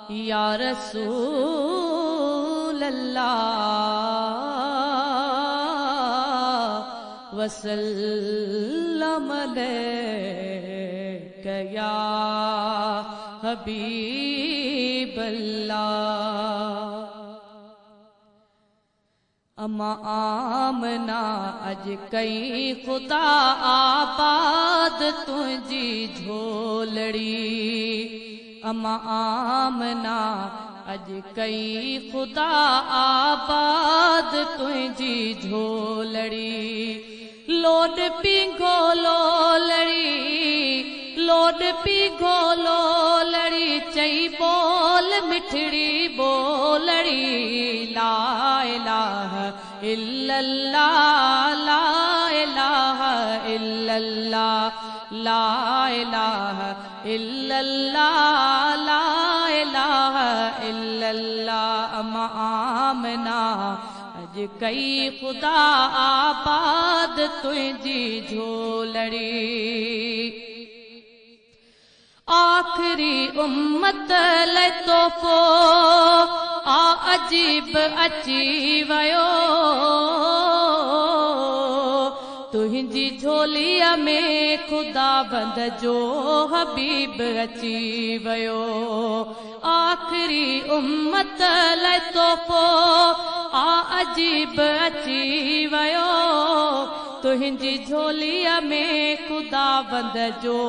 या रसूल अल्लाह वसल्लम अलैका या हबीब अल्लाह। अम्मा आमना अज कई खुदा आबाद तुझी झोलड़ी। अम्मा आमना अज कई खुदा आबाद तुझी झोलड़ी। लोड पिंगो लोलड़ी, लोड पिंगो लोलड़ी, चई बोल मिठड़ी बोलड़ी। ला इलाहा इल्लल्लाह, ला इलाहा इल्लल्लाह, ला इलाहा इल्लल्लाह, ला इलाहा इल्लल्लाह। अम्मा आमना अज कई खुदा आबाद तुझी झोलड़ी। आखिरी उम्मत ले तोहफो आ अजीब अची वयो। तुझी झोलिया में खुदा बंद जो हबीब अची वयो। आखिरी उम्मत ले तोहफो आ अजीब अची वयो। तुझी झोलिया में खुदा बंद जो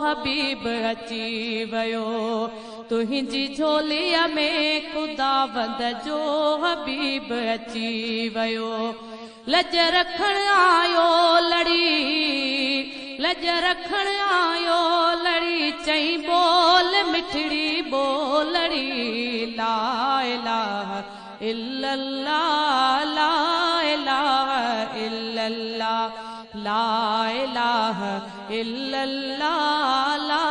हबीब अची वयो। तुझी झोलिया में खुदा बंद जो हबीब अची वयो। लज रखण आयो लड़ी, लज रखण आयो लड़ी, चई बोल मिठड़ी बोलड़ी। ला इलाहा इल्लल्लाह, ला इलाहा इल्लल्लाह, ला इलाहा इल्लल्लाह, ला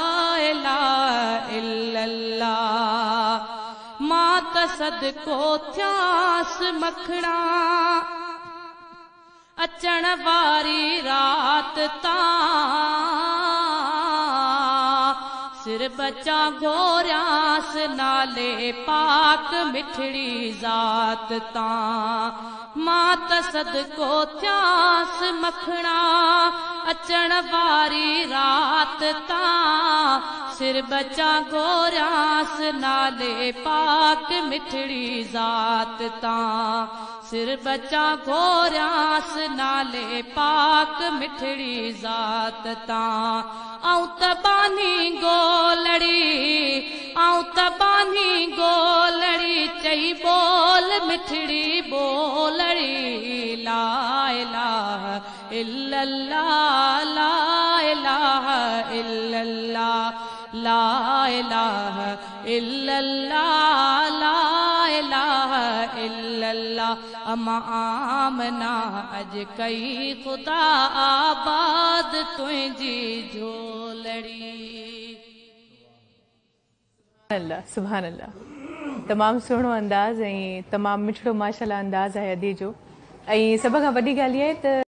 इलाहा इल्लल्लाह। मां त सदको थियास मखणा अचण वारी रात तां। सिर बचा घोरियास नाले पाक मिठड़ी जात तां। मां त सदको थियास मखणा अचण वारी रात तां। सिर बचा घोरियास नाले पाक मिठड़ी जात तां। सिर बचा घोरियास नाले पाक मिठड़ी जात तां। आऊं त बानी गोलड़ी, आऊं त बानी गोलड़ी, चई बोल मिठड़ी बोलड़ी। ला इलाहा इल्लल्लाह, ला इलाहा इल्लल्लाह, ला इलाहा इल्लल्लाह, ला इलाहा इल्लल्लाह। अम्मा आमना अज कई खुदा आबाद तुझी झोलड़ी। अल्लाह सुभान अल्लाह। तमामु सुहिणो अंदाज़ ऐं तमामु मिठड़ो माशाअल्लाह अंदाज़ आहे अदी जो। ऐं सभ खां वॾी ॻाल्हि इहा आहे त